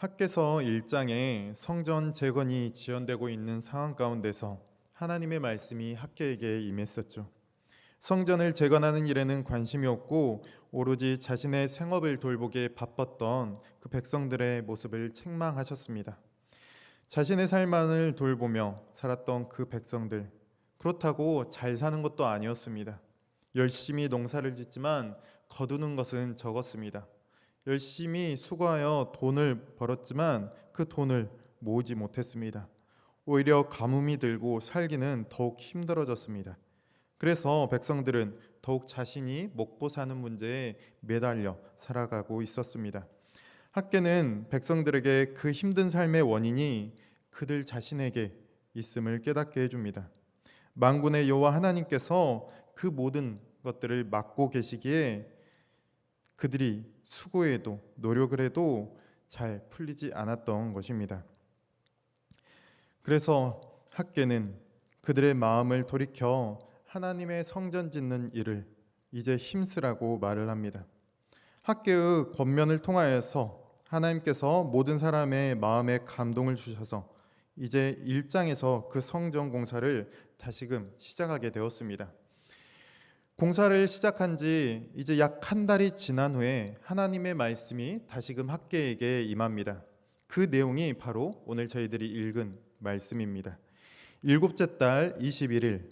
학개서 1장에 성전 재건이 지연되고 있는 상황 가운데서 하나님의 말씀이 학개에게 임했었죠. 성전을 재건하는 일에는 관심이 없고 오로지 자신의 생업을 돌보기에 바빴던 그 백성들의 모습을 책망하셨습니다. 자신의 삶만을 돌보며 살았던 그 백성들, 그렇다고 잘 사는 것도 아니었습니다. 열심히 농사를 짓지만 거두는 것은 적었습니다. 열심히 수고하여 돈을 벌었지만 그 돈을 모으지 못했습니다. 오히려 가뭄이 들고 살기는 더욱 힘들어졌습니다. 그래서 백성들은 더욱 자신이 먹고 사는 문제에 매달려 살아가고 있었습니다. 학개는 백성들에게 그 힘든 삶의 원인이 그들 자신에게 있음을 깨닫게 해줍니다. 만군의 여호와 하나님께서 그 모든 것들을 맡고 계시기에 그들이 수고해도 노력을 해도 잘 풀리지 않았던 것입니다. 그래서 학개는 그들의 마음을 돌이켜 하나님의 성전 짓는 일을 이제 힘쓰라고 말을 합니다. 학개의 권면을 통하여서 하나님께서 모든 사람의 마음에 감동을 주셔서 이제 1장에서 그 성전 공사를 다시금 시작하게 되었습니다. 공사를 시작한 지 이제 약 한 달이 지난 후에 하나님의 말씀이 다시금 학개에게 임합니다. 그 내용이 바로 오늘 저희들이 읽은 말씀입니다. 일곱째 달 21일,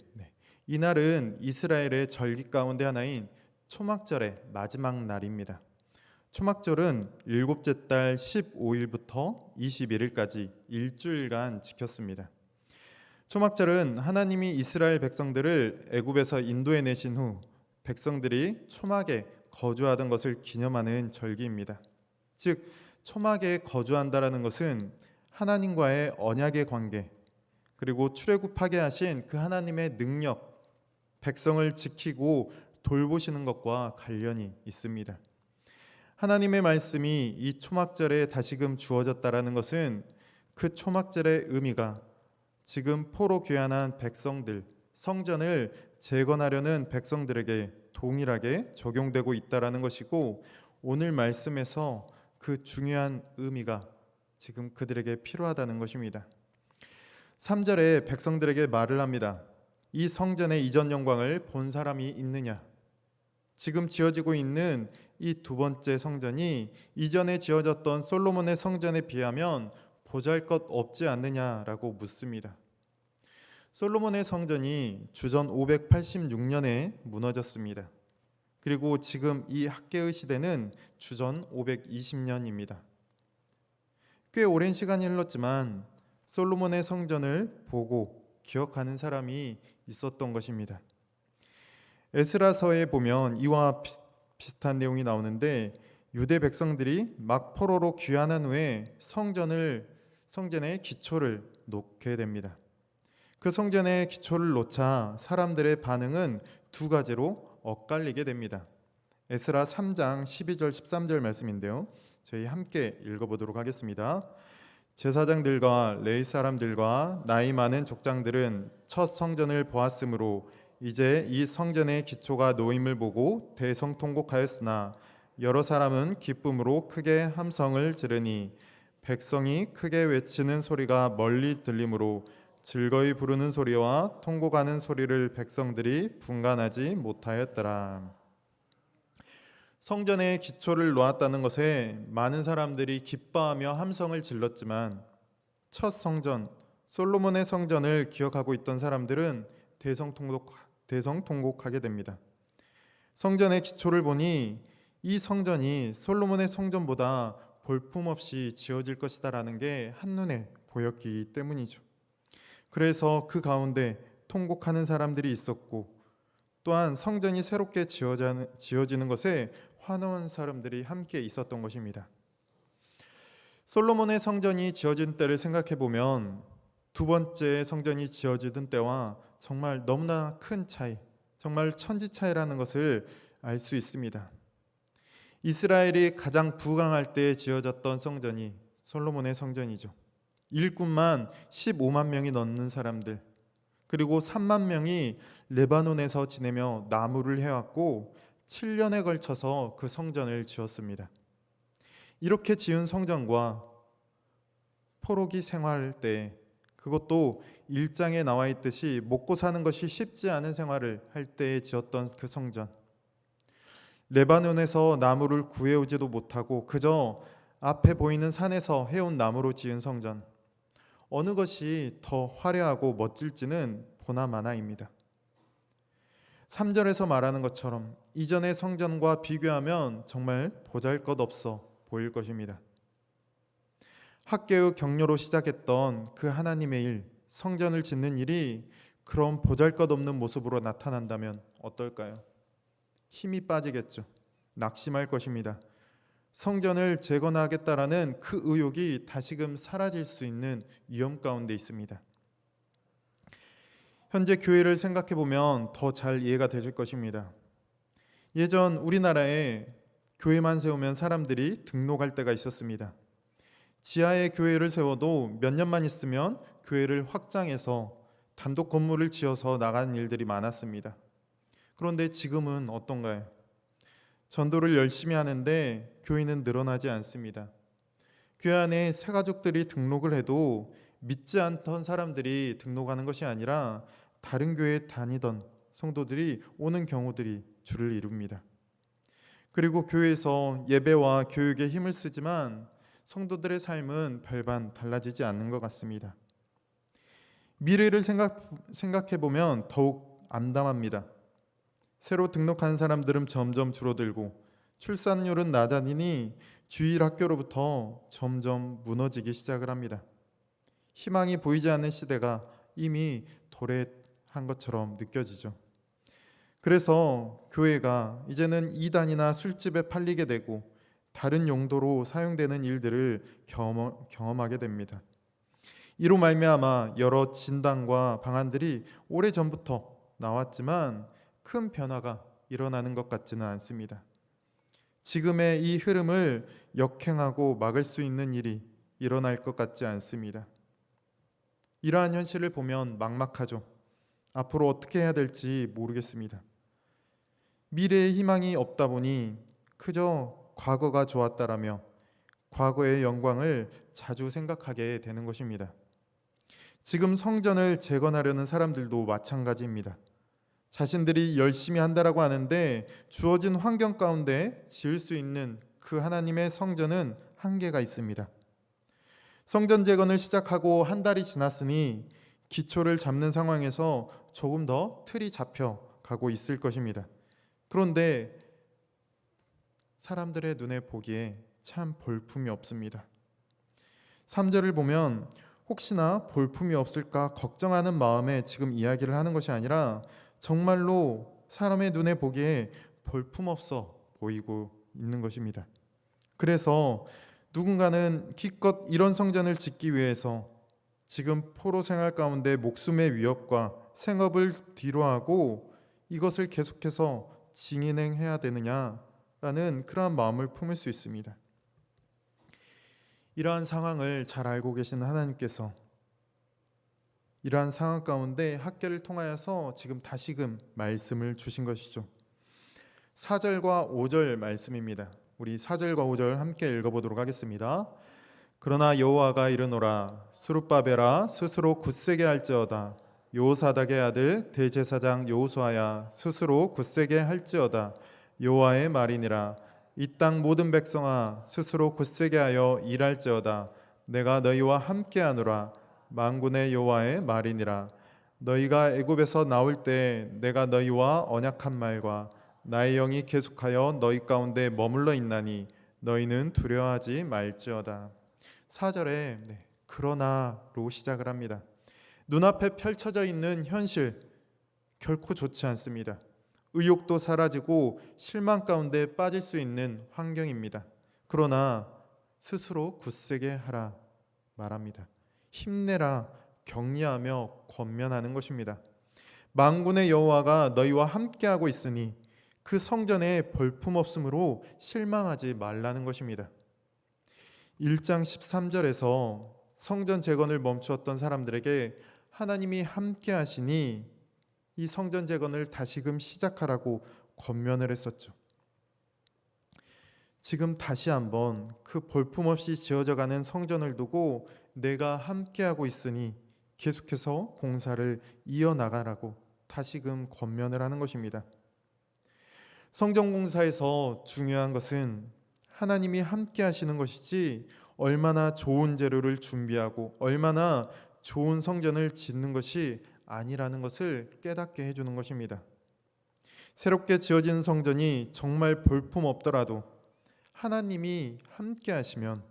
이날은 이스라엘의 절기 가운데 하나인 초막절의 마지막 날입니다. 초막절은 일곱째 달 15일부터 21일까지 일주일간 지켰습니다. 초막절은 하나님이 이스라엘 백성들을 애굽에서 인도해 내신 후 백성들이 초막에 거주하던 것을 기념하는 절기입니다. 즉 초막에 거주한다라는 것은 하나님과의 언약의 관계, 그리고 출애굽하게 하신 그 하나님의 능력, 백성을 지키고 돌보시는 것과 관련이 있습니다. 하나님의 말씀이 이 초막절에 다시금 주어졌다라는 것은 그 초막절의 의미가 지금 포로 귀환한 백성들, 성전을 재건하려는 백성들에게 동일하게 적용되고 있다라는 것이고, 오늘 말씀에서 그 중요한 의미가 지금 그들에게 필요하다는 것입니다. 3절에 백성들에게 말을 합니다. 이 성전의 이전 영광을 본 사람이 있느냐? 지금 지어지고 있는 이 두 번째 성전이 이전에 지어졌던 솔로몬의 성전에 비하면 보잘것 없지 않느냐라고 묻습니다. 솔로몬의 성전이 주전 586년에 무너졌습니다. 그리고 지금 이 학개의 시대는 주전 520년입니다. 꽤 오랜 시간이 흘렀지만 솔로몬의 성전을 보고 기억하는 사람이 있었던 것입니다. 에스라서에 보면 이와 비슷한 내용이 나오는데, 유대 백성들이 막 포로로 귀환한 후에 성전의 기초를 놓게 됩니다. 그 성전의 기초를 놓자 사람들의 반응은 두 가지로 엇갈리게 됩니다. 에스라 3장 12절 13절 말씀인데요, 저희 함께 읽어보도록 하겠습니다. 제사장들과 레위 사람들과 나이 많은 족장들은 첫 성전을 보았으므로 이제 이 성전의 기초가 놓임을 보고 대성통곡하였으나 여러 사람은 기쁨으로 크게 함성을 지르니 백성이 크게 외치는 소리가 멀리 들리므로 즐거이 부르는 소리와 통곡하는 소리를 백성들이 분간하지 못하였더라. 성전의 기초를 놓았다는 것에 많은 사람들이 기뻐하며 함성을 질렀지만 첫 성전, 솔로몬의 성전을 기억하고 있던 사람들은 대성통곡하게 됩니다. 성전의 기초를 보니 이 성전이 솔로몬의 성전보다 볼품없이 지어질 것이다라는 게 한눈에 보였기 때문이죠. 그래서 그 가운데 통곡하는 사람들이 있었고, 또한 성전이 새롭게 지어지는 것에 환호한 사람들이 함께 있었던 것입니다. 솔로몬의 성전이 지어진 때를 생각해 보면 두 번째 성전이 지어지던 때와 정말 너무나 큰 차이, 정말 천지 차이라는 것을 알 수 있습니다. 이스라엘이 가장 부강할 때 지어졌던 성전이 솔로몬의 성전이죠. 일꾼만 15만 명이 넘는 사람들, 그리고 3만 명이 레바논에서 지내며 나무를 해왔고 7년에 걸쳐서 그 성전을 지었습니다. 이렇게 지은 성전과 포로기 생활 때, 그것도 일장에 나와 있듯이 먹고 사는 것이 쉽지 않은 생활을 할 때에 지었던 그 성전, 레바논에서 나무를 구해오지도 못하고 그저 앞에 보이는 산에서 해온 나무로 지은 성전, 어느 것이 더 화려하고 멋질지는 보나마나입니다. 3절에서 말하는 것처럼 이전의 성전과 비교하면 정말 보잘것없어 보일 것입니다. 학개의 격려로 시작했던 그 하나님의 일, 성전을 짓는 일이 그런 보잘것없는 모습으로 나타난다면 어떨까요? 힘이 빠지겠죠. 낙심할 것입니다. 성전을 재건하겠다라는 그 의욕이 다시금 사라질 수 있는 위험 가운데 있습니다. 현재 교회를 생각해 보면 더 잘 이해가 되실 것입니다. 예전 우리나라에 교회만 세우면 사람들이 등록할 때가 있었습니다. 지하에 교회를 세워도 몇 년만 있으면 교회를 확장해서 단독 건물을 지어서 나가는 일들이 많았습니다. 그런데 지금은 어떤가요? 전도를 열심히 하는데 교회는 늘어나지 않습니다. 교회 안에 새 가족들이 등록을 해도 믿지 않던 사람들이 등록하는 것이 아니라 다른 교회에 다니던 성도들이 오는 경우들이 주를 이룹니다. 그리고 교회에서 예배와 교육에 힘을 쓰지만 성도들의 삶은 별반 달라지지 않는 것 같습니다. 미래를 생각해 보면 더욱 암담합니다. 새로 등록한 사람들은 점점 줄어들고 출산율은 낮아지니 주일 학교로부터 점점 무너지기 시작을 합니다. 희망이 보이지 않는 시대가 이미 도래한 것처럼 느껴지죠. 그래서 교회가 이제는 이단이나 술집에 팔리게 되고 다른 용도로 사용되는 일들을 경험하게 됩니다. 이로 말미암아 여러 진단과 방안들이 오래전부터 나왔지만 큰 변화가 일어나는 것 같지는 않습니다. 지금의 이 흐름을 역행하고 막을 수 있는 일이 일어날 것 같지 않습니다. 이러한 현실을 보면 막막하죠. 앞으로 어떻게 해야 될지 모르겠습니다. 미래의 희망이 없다 보니 그저 과거가 좋았다라며 과거의 영광을 자주 생각하게 되는 것입니다. 지금 성전을 재건하려는 사람들도 마찬가지입니다. 자신들이 열심히 한다라고 하는데 주어진 환경 가운데 지을 수 있는 그 하나님의 성전은 한계가 있습니다. 성전 재건을 시작하고 한 달이 지났으니 기초를 잡는 상황에서 조금 더 틀이 잡혀 가고 있을 것입니다. 그런데 사람들의 눈에 보기에 참 볼품이 없습니다. 3절을 보면 혹시나 볼품이 없을까 걱정하는 마음에 지금 이야기를 하는 것이 아니라 정말로 사람의 눈에 보기에 볼품없어 보이고 있는 것입니다. 그래서 누군가는 기껏 이런 성전을 짓기 위해서 지금 포로 생활 가운데 목숨의 위협과 생업을 뒤로하고 이것을 계속해서 진행해야 되느냐라는 그러한 마음을 품을 수 있습니다. 이러한 상황을 잘 알고 계시는 하나님께서 이러한 상황 가운데 학개를 통하여서 지금 다시금 말씀을 주신 것이죠. 4절과 5절 말씀입니다. 우리 4절과 5절 함께 읽어보도록 하겠습니다. 그러나 여호와가 이르노라 스룹바벨아 스스로 굳세게 할지어다 요사닥의 아들 대제사장 여호수아야 스스로 굳세게 할지어다 여호와의 말이니라 이 땅 모든 백성아 스스로 굳세게 하여 일할지어다 내가 너희와 함께하노라 만군의 여호와의 말이니라 너희가 애굽에서 나올 때 내가 너희와 언약한 말과 나의 영이 계속하여 너희 가운데 머물러 있나니 너희는 두려워하지 말지어다. 4절에 그러나로 시작을 합니다. 눈앞에 펼쳐져 있는 현실 결코 좋지 않습니다. 의욕도 사라지고 실망 가운데 빠질 수 있는 환경입니다. 그러나 스스로 굳세게 하라 말합니다. 힘내라 격려하며 권면하는 것입니다. 만군의 여호와가 너희와 함께하고 있으니 그 성전에 볼품없음으로 실망하지 말라는 것입니다. 1장 13절에서 성전 재건을 멈추었던 사람들에게 하나님이 함께 하시니 이 성전 재건을 다시금 시작하라고 권면을 했었죠. 지금 다시 한번 그 볼품없이 지어져가는 성전을 두고 내가 함께하고 있으니 계속해서 공사를 이어나가라고 다시금 권면을 하는 것입니다. 성전 공사에서 중요한 것은 하나님이 함께 하시는 것이지 얼마나 좋은 재료를 준비하고 얼마나 좋은 성전을 짓는 것이 아니라는 것을 깨닫게 해주는 것입니다. 새롭게 지어진 성전이 정말 볼품 없더라도 하나님이 함께 하시면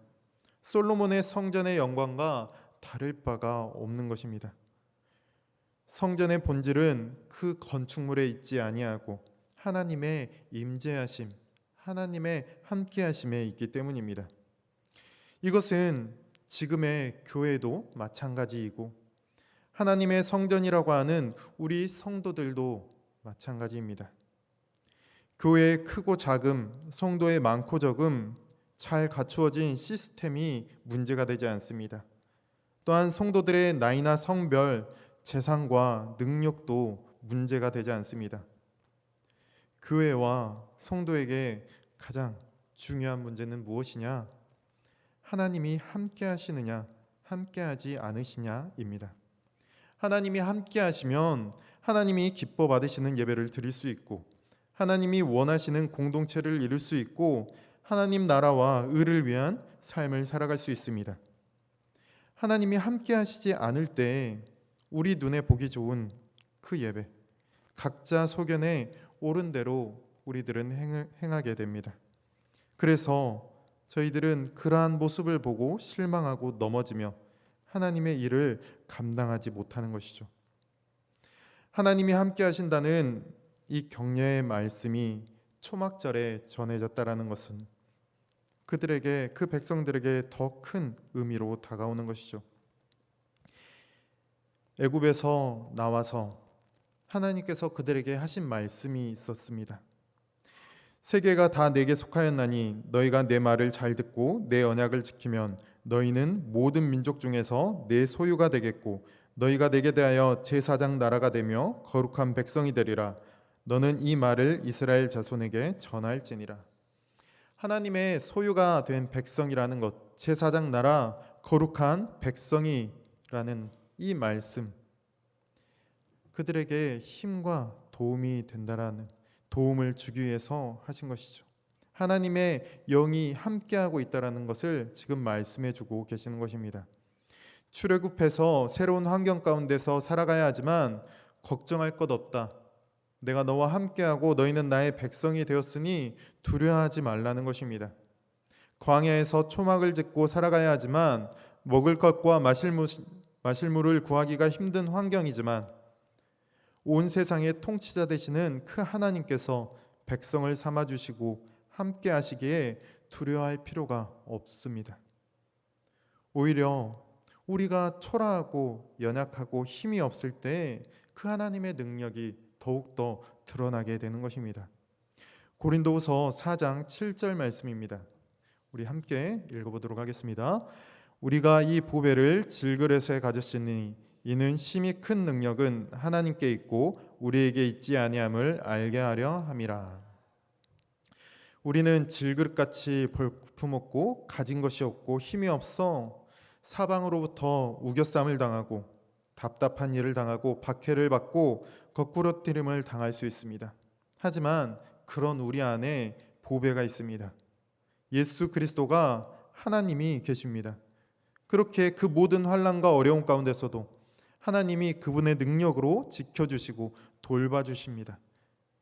솔로몬의 성전의 영광과 다를 바가 없는 것입니다. 성전의 본질은 그 건축물에 있지 아니하고 하나님의 임재하심, 하나님의 함께하심에 있기 때문입니다. 이것은 지금의 교회도 마찬가지이고 하나님의 성전이라고 하는 우리 성도들도 마찬가지입니다. 교회의 크고 작음, 성도의 많고 적음, 잘 갖추어진 시스템이 문제가 되지 않습니다. 또한 성도들의 나이나 성별, 재산과 능력도 문제가 되지 않습니다. 교회와 성도에게 가장 중요한 문제는 무엇이냐? 하나님이 함께 하시느냐, 함께 하지 않으시냐입니다. 하나님이 함께 하시면 하나님이 기뻐 받으시는 예배를 드릴 수 있고 하나님이 원하시는 공동체를 이룰 수 있고 하나님 나라와 의를 위한 삶을 살아갈 수 있습니다. 하나님이 함께 하시지 않을 때 우리 눈에 보기 좋은 그 예배, 각자 소견에 옳은 대로 우리들은 행하게 됩니다. 그래서 저희들은 그러한 모습을 보고 실망하고 넘어지며 하나님의 일을 감당하지 못하는 것이죠. 하나님이 함께 하신다는 이 격려의 말씀이 초막절에 전해졌다라는 것은 그들에게, 그 백성들에게 더 큰 의미로 다가오는 것이죠. 애굽에서 나와서 하나님께서 그들에게 하신 말씀이 있었습니다. 세계가 다 내게 속하였나니 너희가 내 말을 잘 듣고 내 언약을 지키면 너희는 모든 민족 중에서 내 소유가 되겠고 너희가 내게 대하여 제사장 나라가 되며 거룩한 백성이 되리라. 너는 이 말을 이스라엘 자손에게 전할지니라. 하나님의 소유가 된 백성이라는 것, 제사장 나라, 거룩한 백성이라는 이 말씀, 그들에게 힘과 도움이 된다라는, 도움을 주기 위해서 하신 것이죠. 하나님의 영이 함께하고 있다라는 것을 지금 말씀해 주고 계시는 것입니다. 출애굽해서 새로운 환경 가운데서 살아가야 하지만 걱정할 것 없다. 내가 너와 함께하고 너희는 나의 백성이 되었으니 두려워하지 말라는 것입니다. 광야에서 초막을 짓고 살아가야 하지만 먹을 것과 마실 물을 구하기가 힘든 환경이지만 온 세상의 통치자 되시는 그 하나님께서 백성을 삼아주시고 함께 하시기에 두려워할 필요가 없습니다. 오히려 우리가 초라하고 연약하고 힘이 없을 때 그 하나님의 능력이 더욱더 드러나게 되는 것입니다. 고린도후서 4장 7절 말씀입니다. 우리 함께 읽어보도록 하겠습니다. 우리가 이 보배를 질그릇에 가졌으니 이는 심히 큰 능력은 하나님께 있고 우리에게 있지 아니함을 알게 하려 함이라. 우리는 질그릇같이 볼품없고 가진 것이 없고 힘이 없어 사방으로부터 우겨쌈을 당하고 답답한 일을 당하고 박해를 받고 거꾸러뜨림을 당할 수 있습니다. 하지만 그런 우리 안에 보배가 있습니다. 예수 그리스도가 하나님이 계십니다. 그렇게 그 모든 환난과 어려움 가운데서도 하나님이 그분의 능력으로 지켜주시고 돌봐주십니다.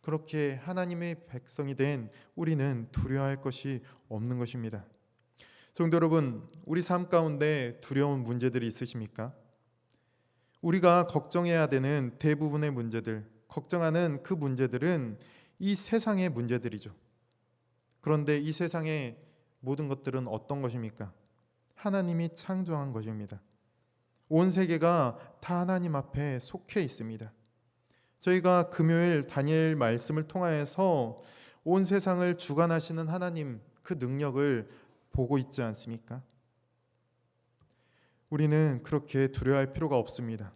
그렇게 하나님의 백성이 된 우리는 두려워할 것이 없는 것입니다. 성도 여러분, 우리 삶 가운데 두려운 문제들이 있으십니까? 우리가 걱정해야 되는 대부분의 문제들, 걱정하는 그 문제들은 이 세상의 문제들이죠. 그런데 이 세상의 모든 것들은 어떤 것입니까? 하나님이 창조한 것입니다. 온 세계가 다 하나님 앞에 속해 있습니다. 저희가 금요일 다니엘 말씀을 통하여서 온 세상을 주관하시는 하나님, 그 능력을 보고 있지 않습니까? 우리는 그렇게 두려워할 필요가 없습니다.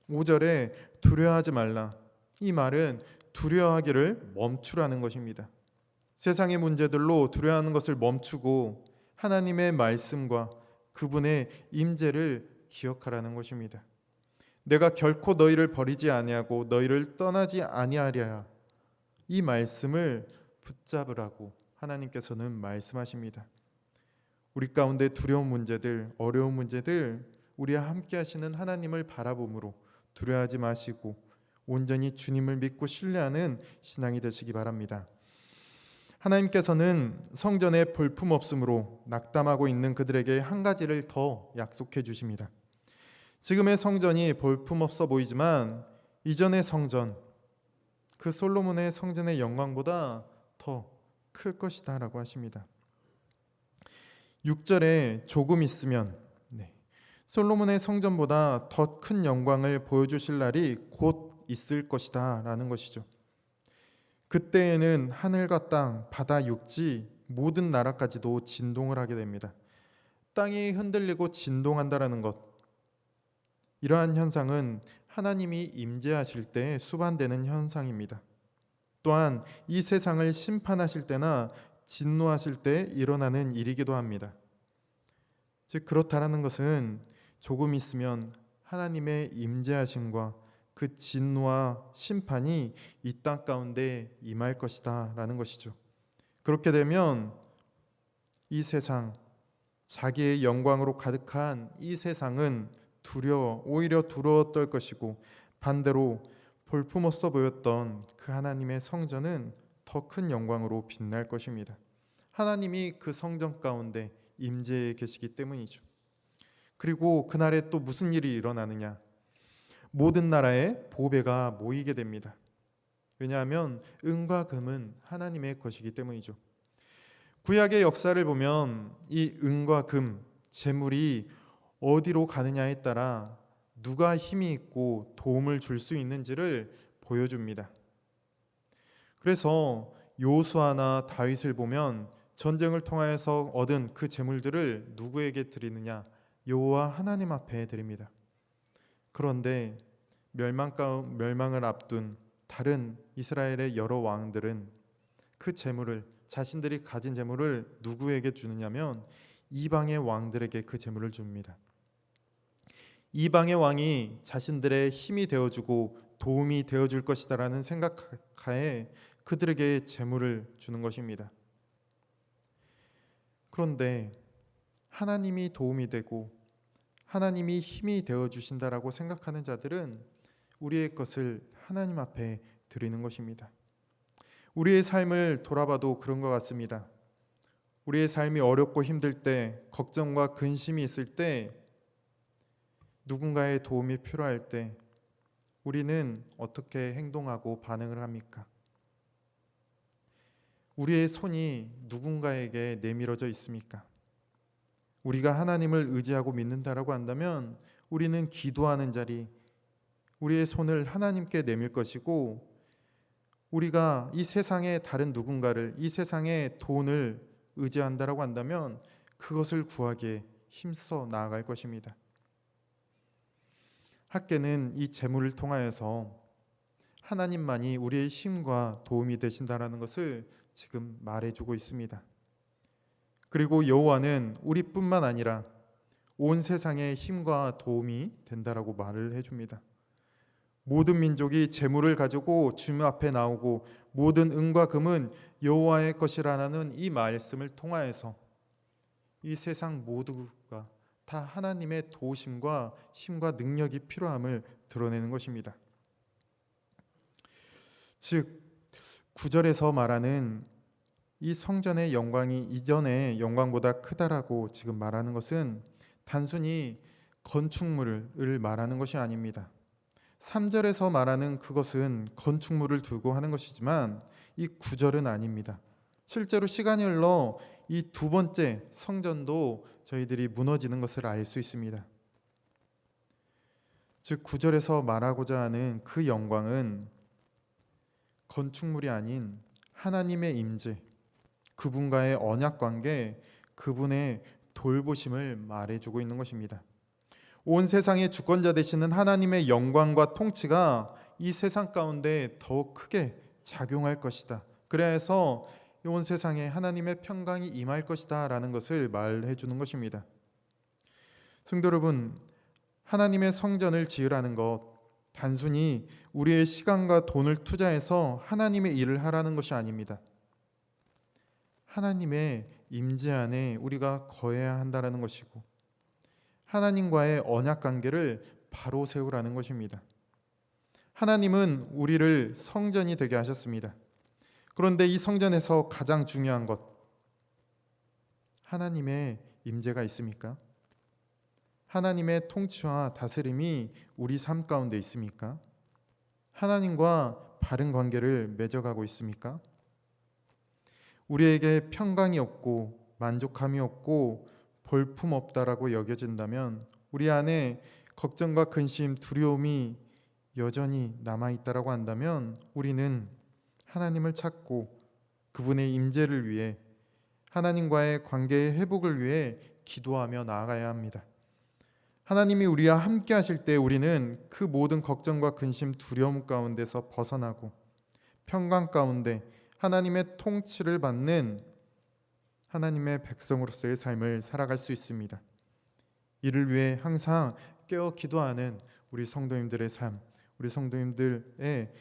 5절에 두려워하지 말라. 이 말은 두려워하기를 멈추라는 것입니다. 세상의 문제들로 두려워하는 것을 멈추고 하나님의 말씀과 그분의 임재를 기억하라는 것입니다. 내가 결코 너희를 버리지 아니하고 너희를 떠나지 아니하리라. 이 말씀을 붙잡으라고 하나님께서는 말씀하십니다. 우리 가운데 두려운 문제들, 어려운 문제들, 우리와 함께 하시는 하나님을 바라봄으로 두려워하지 마시고 온전히 주님을 믿고 신뢰하는 신앙이 되시기 바랍니다. 하나님께서는 성전에 볼품없음으로 낙담하고 있는 그들에게 한 가지를 더 약속해 주십니다. 지금의 성전이 볼품없어 보이지만 이전의 성전, 그 솔로몬의 성전의 영광보다 더 클 것이다 라고 하십니다. 6절에 조금 있으면 솔로몬의 성전보다 더 큰 영광을 보여주실 날이 곧 있을 것이다 라는 것이죠. 그때에는 하늘과 땅, 바다, 육지 모든 나라까지도 진동을 하게 됩니다. 땅이 흔들리고 진동한다라는 것, 이러한 현상은 하나님이 임재하실 때 수반되는 현상입니다. 또한 이 세상을 심판하실 때나 진노하실 때 일어나는 일이기도 합니다. 즉 그렇다라는 것은 조금 있으면 하나님의 임재하심과 그 진노와 심판이 이 땅 가운데 임할 것이다 라는 것이죠. 그렇게 되면 이 세상, 자기의 영광으로 가득한 이 세상은 오히려 두려워 떨 것이고, 반대로 볼품없어 보였던 그 하나님의 성전은 더 큰 영광으로 빛날 것입니다. 하나님이 그 성전 가운데 임재해 계시기 때문이죠. 그리고 그날에 또 무슨 일이 일어나느냐? 모든 나라의 보배가 모이게 됩니다. 왜냐하면 은과 금은 하나님의 것이기 때문이죠. 구약의 역사를 보면 이 은과 금, 재물이 어디로 가느냐에 따라 누가 힘이 있고 도움을 줄 수 있는지를 보여줍니다. 그래서 요수아나 다윗을 보면 전쟁을 통하여서 얻은 그 재물들을 누구에게 드리느냐? 여호와 하나님 앞에 드립니다. 그런데 멸망을 앞둔 다른 이스라엘의 여러 왕들은 그 재물을, 자신들이 가진 재물을 누구에게 주느냐면 이방의 왕들에게 그 재물을 줍니다. 이방의 왕이 자신들의 힘이 되어주고 도움이 되어줄 것이다라는 생각하에 그들에게 재물을 주는 것입니다. 그런데 하나님이 도움이 되고 하나님이 힘이 되어주신다라고 생각하는 자들은 우리의 것을 하나님 앞에 드리는 것입니다. 우리의 삶을 돌아봐도 그런 것 같습니다. 우리의 삶이 어렵고 힘들 때, 걱정과 근심이 있을 때, 누군가의 도움이 필요할 때 우리는 어떻게 행동하고 반응을 합니까? 우리의 손이 누군가에게 내밀어져 있습니까? 우리가 하나님을 의지하고 믿는다라고 한다면 우리는 기도하는 자리, 우리의 손을 하나님께 내밀 것이고, 우리가 이 세상의 다른 누군가를, 이 세상의 돈을 의지한다라고 한다면 그것을 구하기에 힘써 나아갈 것입니다. 학계는 이 재물을 통하여서 하나님만이 우리의 힘과 도움이 되신다라는 것을 지금 말해주고 있습니다. 그리고 여호와는 우리뿐만 아니라 온 세상의 힘과 도움이 된다라고 말을 해줍니다. 모든 민족이 재물을 가지고 주님 앞에 나오고 모든 은과 금은 여호와의 것이라는 이 말씀을 통하여서 이 세상 모두가 다 하나님의 도우심과 힘과 능력이 필요함을 드러내는 것입니다. 즉 9절에서 말하는 이 성전의 영광이 이전의 영광보다 크다라고 지금 말하는 것은 단순히 건축물을 말하는 것이 아닙니다. 3절에서 말하는 그것은 건축물을 두고 하는 것이지만 이 9절은 아닙니다. 실제로 시간이 흘러 이 두 번째 성전도 저희들이 무너지는 것을 알 수 있습니다. 즉 9절에서 말하고자 하는 그 영광은 건축물이 아닌 하나님의 임재, 그분과의 언약 관계, 그분의 돌보심을 말해주고 있는 것입니다. 온 세상의 주권자 되시는 하나님의 영광과 통치가 이 세상 가운데 더 크게 작용할 것이다. 그래서 온 세상에 하나님의 평강이 임할 것이다 라는 것을 말해 주는 것입니다. 성도 여러분, 하나님의 성전을 지으라는 것, 단순히 우리의 시간과 돈을 투자해서 하나님의 일을 하라는 것이 아닙니다. 하나님의 임재 안에 우리가 거해야 한다는 것이고, 하나님과의 언약 관계를 바로 세우라는 것입니다. 하나님은 우리를 성전이 되게 하셨습니다. 그런데 이 성전에서 가장 중요한 것, 하나님의 임재가 있습니까? 하나님의 통치와 다스림이 우리 삶 가운데 있습니까? 하나님과 바른 관계를 맺어가고 있습니까? 우리에게 평강이 없고 만족함이 없고 볼품 없다라고 여겨진다면, 우리 안에 걱정과 근심, 두려움이 여전히 남아있다라고 한다면, 우리는 하나님을 찾고 그분의 임재를 위해, 하나님과의 관계의 회복을 위해 기도하며 나아가야 합니다. 하나님이 우리와 함께 하실 때 우리는 그 모든 걱정과 근심, 두려움 가운데서 벗어나고 평강 가운데 하나님의 통치를 받는 하나님의 백성으로서의 삶을 살아갈 수 있습니다. 이를 위해 항상 깨어 기도하는 우리 성도님들의 삶, 우리 성도님들의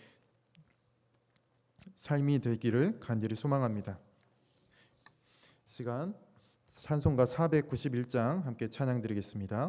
삶이 되기를 간절히 소망합니다. 시간 찬송가 491장 함께 찬양 드리겠습니다.